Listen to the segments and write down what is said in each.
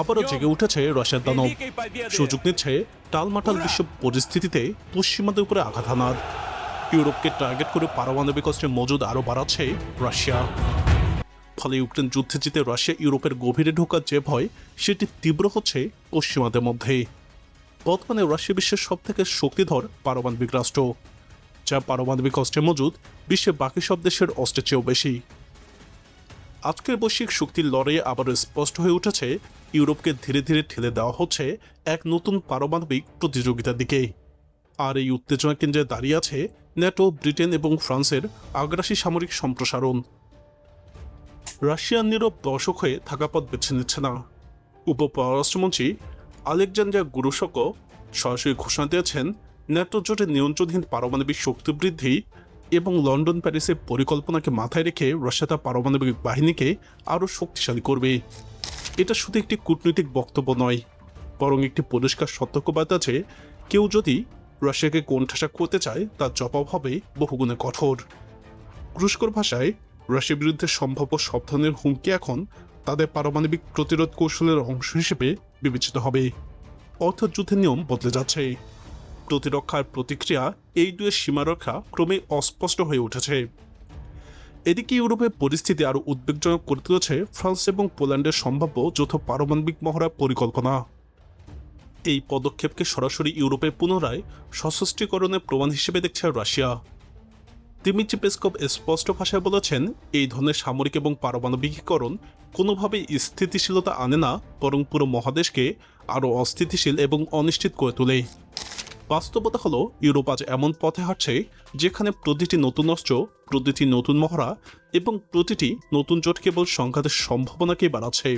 আবারও জেগে উঠেছে রাশিয়ার দানব। সুযোগ নিচ্ছে টালমাটাল বিশ্ব পরিস্থিতিতে পশ্চিমাদের উপরে আঘাত হানার। ইউরোপকে টার্গেট করে পারমাণবিক অস্ত্রের মজুদ আরও বাড়াচ্ছে রাশিয়া। ফলে ইউক্রেন যুদ্ধে জিতে রাশিয়া ইউরোপের গভীরে ঢোকার যে ভয়, সেটি তীব্র হচ্ছে পশ্চিমাদের মধ্যে। বর্তমানে রাশিয়া বিশ্বের সবথেকে শক্তিধর পারমাণবিক রাষ্ট্র, যা পারমাণবিক অস্ত্রের মজুদ বিশ্বের বাকি সব দেশের অস্ত্রের চেয়েও বেশি। আজকের বৈশ্বিক শক্তির লড়াইয়ে আবারও স্পষ্ট হয়ে উঠেছে ইউরোপকে ধীরে ধীরে ঠেলে দেওয়া হচ্ছে এক নতুন পারমাণবিক প্রতিযোগিতার দিকে। আর এই উত্তেজনা কেন্দ্রে দাঁড়িয়ে আছে ন্যাটো, ব্রিটেন এবং ফ্রান্সের আগ্রাসী সামরিক সম্প্রসারণ। রাশিয়ার নীরব দর্শক হয়ে থাকা পথ বেছে নিচ্ছে না। উপপররাষ্ট্রমন্ত্রী আলেকজান্ডার গুরুশকো সরাসরি ঘোষণা দিয়েছেন ন্যাটো জোটের নিয়ন্ত্রণহীন পারমাণবিক শক্তি বৃদ্ধি এবং লন্ডন প্যারিসের পরিকল্পনাকে মাথায় রেখে রাশিয়া তার পারমাণবিক বাহিনীকে আরও শক্তিশালী করবে। এটা শুধু একটি কূটনৈতিক বক্তব্য নয়, বরং একটি পরিষ্কার সতর্কবার্তা যে কেউ যদি রাশিয়াকে কোণঠাসা করতে চায়, তার জবাব হবে বহুগুণে কঠোর। তুরস্কর ভাষায় রাশিয়ার বিরুদ্ধে সম্ভাব্য সব ধরনের হুমকি এখন তাদের পারমাণবিক প্রতিরোধ কৌশলের অংশ হিসেবে বিবেচিত হবে। অর্থাৎ যুদ্ধের নিয়ম বদলে যাচ্ছে। প্রতিরক্ষার প্রতিক্রিয়া এই দুয়ের সীমারেখা ক্রমেই অস্পষ্ট হয়ে উঠেছে। এদিকে ইউরোপের পরিস্থিতি আরও উদ্বেগজনক করে তুলেছে ফ্রান্স এবং পোল্যান্ডের সম্ভাব্য যৌথ পারমাণবিক মহড়ার পরিকল্পনা। এই পদক্ষেপকে সরাসরি ইউরোপের পুনরায় সশস্ত্রীকরণের প্রমাণ হিসেবে দেখছে রাশিয়া। দিমিত্রি পেসকভ স্পষ্ট ভাষায় বলেছেন, এই ধরনের সামরিক এবং পারমাণবিকীকরণ কোনোভাবেই স্থিতিশীলতা আনে না, বরং পুরো মহাদেশকে আরও অস্থিতিশীল এবং অনিশ্চিত করে তোলে। বাস্তবতা হলো ইউরোপ আজ এমন পথে হাঁটছে যেখানে প্রতিটি নতুন অস্ত্র, প্রতিটি নতুন মহড়া এবং প্রতিটি নতুন জোট কেবল সংঘাতের সম্ভাবনাকেই বাড়াচ্ছে।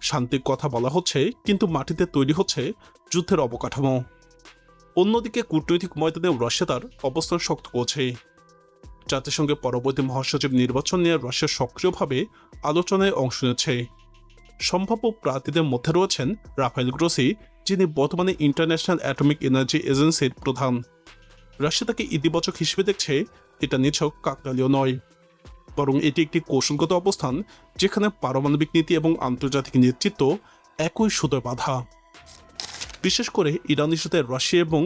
শান্তির কথা বলা হচ্ছে, কিন্তু মাটিতে তৈরি হচ্ছে যুদ্ধের অবকাঠামো। অন্যদিকে কূটনৈতিক ময়দানে রাশিয়া তার অবস্থান শক্ত করছে। জাতিসংঘের পরবর্তী মহাসচিব নির্বাচন নিয়ে রাশিয়া সক্রিয়ভাবে আলোচনায় অংশ নিচ্ছে। সম্ভাব্য প্রার্থীদের মধ্যে রয়েছেন রাফায়েল গ্রোসি, যিনি বর্তমানে ইন্টারন্যাশনাল অ্যাটমিক এনার্জি এজেন্সির প্রধান। রাশিয়া তাকে ইতিবাচক হিসেবে দেখছে। এটা নিছক কাকতালীয় নয়, বরং এটি একটি কৌশলগত অবস্থান যেখানে পারমাণবিক নীতি এবং আন্তর্জাতিক নেতৃত্ব একই সুতোয় বাঁধা। বিশেষ করে ইরান ইস্যুতে রাশিয়া এবং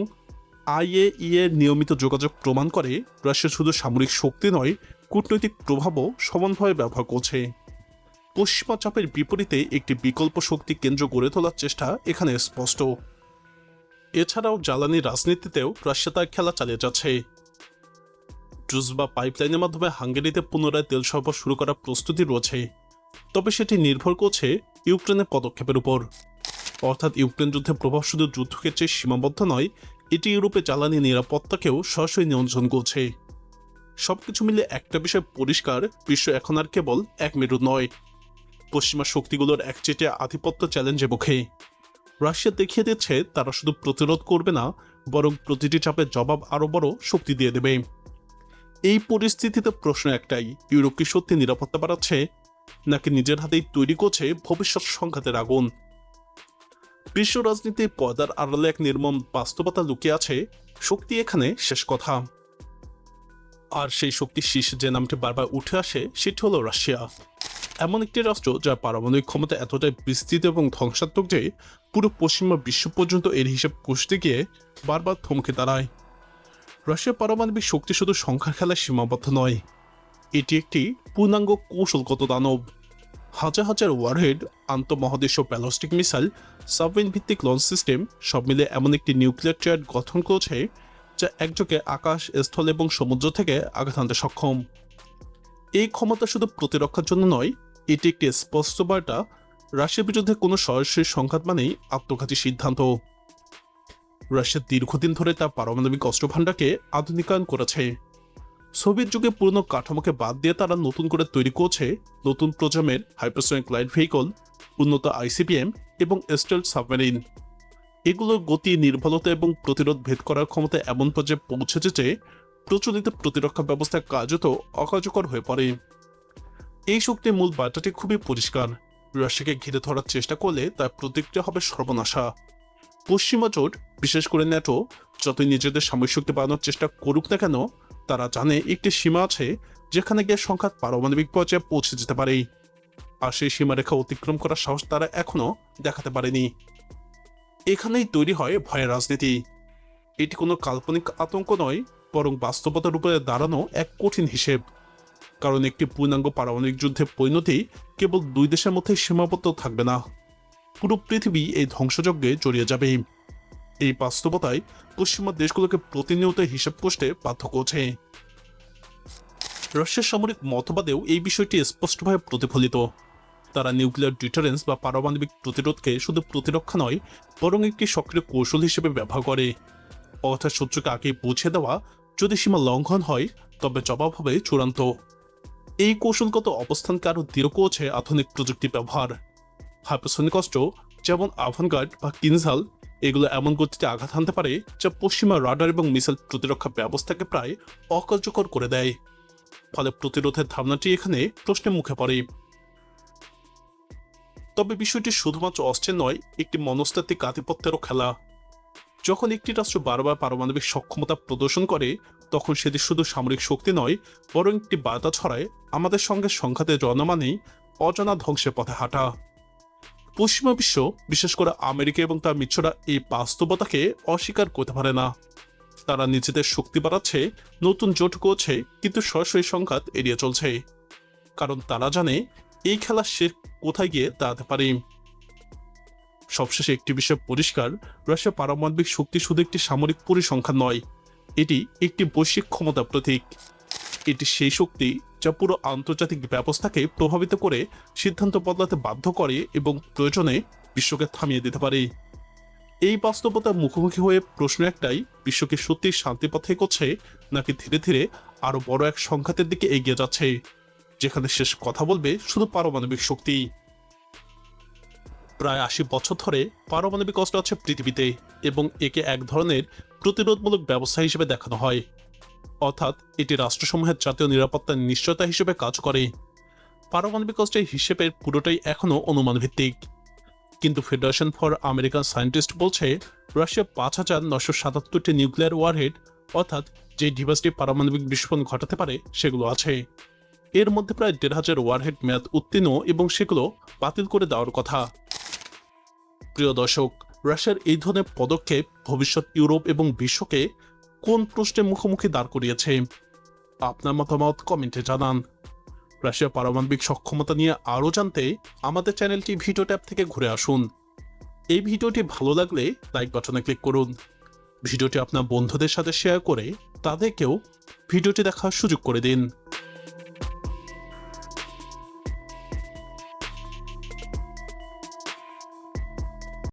আইএইএ নিয়মিত যোগাযোগ প্রমাণ করে রাশিয়া শুধু সামরিক শক্তি নয়, কূটনৈতিক প্রভাবও সমানভাবে ব্যবহার করছে। পশ্চিমা চাপের বিপরীতে একটি বিকল্প শক্তি কেন্দ্র গড়ে তোলার চেষ্টা এখানে স্পষ্ট। এছাড়াও জ্বালানি রাজনীতিতেও রাশিয়া তার খেলা চালিয়ে যাচ্ছে। ড্রুজবা পাইপলাইনের মাধ্যমে হাঙ্গেরিতে পুনরায় তেল সরবরাহ শুরু করার প্রস্তুতি রয়েছে, তবে সেটি নির্ভর করছে ইউক্রেনের পদক্ষেপের উপর। অর্থাৎ ইউক্রেন যুদ্ধের প্রভাব শুধু যুদ্ধক্ষেত্রে সীমাবদ্ধ নয়, এটি ইউরোপে জ্বালানি নিরাপত্তাকেও সরাসরি নিয়ন্ত্রণ করছে। সবকিছু মিলে একটা বিষয় পরিষ্কার, বিশ্ব এখন আর কেবল এক মেরু নয়, পশ্চিমা শক্তিগুলোর একচেটিয়া আধিপত্য চ্যালেঞ্জের মুখে। রাশিয়া দেখিয়ে দিচ্ছে তারা শুধু প্রতিরোধ করবে না, বরং প্রতিটি চাপের জবাব আরও বড় শক্তি দিয়ে দেবে। এই পরিস্থিতিতে প্রশ্ন একটাই, ইউরোপ কি সত্যি নিরাপত্তা বাড়াচ্ছে, নাকি নিজের হাতেই তৈরি করছে ভবিষ্যৎ সংঘাতের আগুন? বিশ্ব রাজনীতির পর্দার আড়ালে এক নির্মম বাস্তবতা লুকিয়ে আছে। শক্তি এখানে শেষ কথা, আর সেই শক্তির শীর্ষে যে নামটি বারবার উঠে আসে সেটি হলো রাশিয়া। এমন একটি রাষ্ট্র যার পারমাণবিক ক্ষমতা এতটাই বিস্তৃত এবং ধ্বংসাত্মক যে পুরো পশ্চিমা বিশ্ব পর্যন্ত এর হিসেব কষতে গিয়ে বারবার থমকে দাঁড়ায়। রাশিয়ার পারমাণবিক শক্তি শুধু সংখ্যার খেলায় সীমাবদ্ধ নয়, এটি একটি পূর্ণাঙ্গ কৌশলগত দানব। হাজার হাজার ওয়ারহেড, আন্তঃমহাদেশীয় ব্যালিস্টিক মিসাইল, সাবমেরিন ভিত্তিক লঞ্চ সিস্টেম সব মিলে এমন একটি নিউক্লিয়ার ট্রায়াড গঠন করেছে যা একযোগে আকাশ, স্থল এবং সমুদ্র থেকে আঘাত হানতে সক্ষম। এই ক্ষমতা শুধু প্রতিরক্ষার জন্য নয়, এটি একটি স্পষ্ট বার্তা, রাশিয়ার বিরুদ্ধে কোনো সরাসরি সংঘাত মানেই আত্মঘাতী সিদ্ধান্ত। রাশিয়া দীর্ঘদিন ধরে তার পারমাণবিক অস্ত্র ভাণ্ডারকে আধুনিকায়ন করেছে। সোভিয়েত যুগে পুরনো কাঠামোকে বাদ দিয়ে তারা নতুন করে তৈরি করছে নতুন প্রজন্মের হাইপারসনিক লাইট ভেহিকল, উন্নত আইসিবিএম এবং স্টেলথ সাবমেরিন। এগুলোর গতি, নির্ভুলতা এবং প্রতিরোধ ভেদ করার ক্ষমতা এমন পর্যায়ে পৌঁছেছে যে প্রচলিত প্রতিরক্ষা ব্যবস্থা কার্যত অকার্যকর হয়ে পড়ে। এই শক্তির মূল বার্তাটি খুবই পরিষ্কার, রাশিয়াকে ঘিরে ধরার চেষ্টা করলে তার প্রতিক্রিয়া হবে সর্বনাশা। পশ্চিমা জোট, বিশেষ করে ন্যাটো, যতই নিজেদের সামরিক শক্তি বাড়ানোর চেষ্টা করুক না কেন, তারা জানে একটি সীমা আছে যেখানে গিয়ে সংঘাত পারমাণবিক পর্যায়ে পৌঁছে যেতে পারে। আর সেই সীমারেখা অতিক্রম করার সাহস তারা এখনো দেখাতে পারেনি। এখানেই তৈরি হয় ভয়ের রাজনীতি। এটি কোনো কাল্পনিক আতঙ্ক নয়, বরং বাস্তবতার উপরে দাঁড়ানো এক কঠিন হিসেব। কারণ একটি পূর্ণাঙ্গ পারমাণবিক যুদ্ধের পরিণতি কেবল দুই দেশের মধ্যে সীমাবদ্ধ থাকবে না, পুরো পৃথিবী এই ধ্বংসযজ্ঞে জড়িয়ে যাবে। এই বাস্তবতায় পশ্চিমা দেশগুলোকে প্রতিনিয়ত হিসেব কষতে বাধ্য করছে। রাশিয়ার সামরিক মতবাদেও এই বিষয়টি স্পষ্টভাবে প্রতিফলিত। তারা নিউক্লিয়ার ডিটারেন্স বা পারমাণবিক প্রতিরোধকে শুধু প্রতিরক্ষা নয়, বরং একটি সক্রিয় কৌশল হিসেবে ব্যবহার করে। অর্থাৎ শত্রুকে আগে পৌঁছে দেওয়া, যদি সীমা লঙ্ঘন হয় তবে জবাব হবে চূড়ান্ত। এই কৌশলগত অবস্থানকে আরও দৃঢ় করছে আধুনিক প্রযুক্তি ব্যবহার। হাইপারসনিক অস্ত্র যেমন আভানগার্ড বা কিনঝাল, এগুলো এমন গতিতে আঘাত হানতে পারে যা পশ্চিমা রাডার এবং মিসাইল প্রতিরক্ষা ব্যবস্থাকে প্রায় অকার্যকর করে দেয়। ফলে প্রতিরোধের ধারণাটি এখানে প্রশ্নের মুখে পড়ে। তবে বিষয়টি শুধুমাত্র অস্ত্রের নয়, একটি মনস্তাত্ত্বিক আধিপত্যেরও খেলা। যখন একটি রাষ্ট্র বারবার পারমাণবিক সক্ষমতা প্রদর্শন করে, তখন সেটি শুধু সামরিক শক্তি নয়, বরং একটি বার্তা ছড়ায় আমাদের সঙ্গে সংঘাতে জনমানেই অজানা ধ্বংসের পথে হাঁটা। পশ্চিমা বিশ্ব, বিশেষ করে আমেরিকা এবং তার মিত্ররা, এই বাস্তবতাকে অস্বীকার করতে পারে না। তারা নিজেদের শক্তি বাড়াচ্ছে, নতুন জোট করছে, কিন্তু সরাসরি সংঘাত এড়িয়ে চলছে। কারণ তারা জানে এই খেলা সে কোথায় গিয়ে দাঁড়াতে পারে। সবশেষে একটি বিষয় পরিষ্কার, রাশিয়া পারমাণবিক শক্তি শুধু একটি সামরিক পরিসংখ্যান নয়, এটি একটি বৈশ্বিক ক্ষমতা প্রতীক। এটি সেই শক্তি যা পুরো আন্তর্জাতিক ব্যবস্থাকে প্রভাবিত করে, সিদ্ধান্ত বদলাতে বাধ্য করে এবং প্রয়োজনে বিশ্বকে থামিয়ে দিতে পারে। এই বাস্তবতার মুখোমুখি হয়ে প্রশ্ন একটাই, বিশ্বকে সত্যি শান্তি পথে এগোচ্ছে, নাকি ধীরে ধীরে আরো বড় এক সংঘাতের দিকে এগিয়ে যাচ্ছে, যেখানে শেষ কথা বলবে শুধু পারমাণবিক শক্তি। প্রায় ৮০ বছর ধরে পারমাণবিক অস্ত্র আছে পৃথিবীতে, এবং একে এক ধরনের প্রতিরোধমূলক ব্যবস্থা হিসেবে দেখানো হয়। অর্থাৎ এটি রাষ্ট্রসমূহের জাতীয় নিরাপত্তার নিশ্চয়তা হিসেবে কাজ করে। পারমাণবিক অস্ত্রের হিসেবের পুরোটাই এখনও অনুমান ভিত্তিক। কিন্তু ফেডারেশন ফর আমেরিকান সায়েন্টিস্ট বলছে, রাশিয়া ৫,৯৭৭টি নিউক্লিয়ার ওয়ারহেড, অর্থাৎ যে ডিভাইসটি পারমাণবিক বিস্ফোরণ ঘটাতে পারে, সেগুলো আছে। এর মধ্যে প্রায় ১,৫০০ ওয়ারহেড মেয়াদ উত্তীর্ণ এবং সেগুলো বাতিল করে দেওয়ার কথা। প্রিয় দর্শক, রাশিয়ার এই ধরনের পদক্ষেপ ভবিষ্যৎ ইউরোপ এবং বিশ্বকে কোন প্রশ্নের মুখোমুখি দাঁড় করিয়েছে? আপনার মতামত কমেন্টে জানান। রাশিয়ার পারমাণবিক সক্ষমতা নিয়ে আরও জানতে আমাদের চ্যানেলটি ভিডিও ট্যাব থেকে ঘুরে আসুন। এই ভিডিওটি ভালো লাগলে লাইক বাটনে ক্লিক করুন। ভিডিওটি আপনার বন্ধুদের সাথে শেয়ার করে তাদেরকেও ভিডিওটি দেখার সুযোগ করে দিন।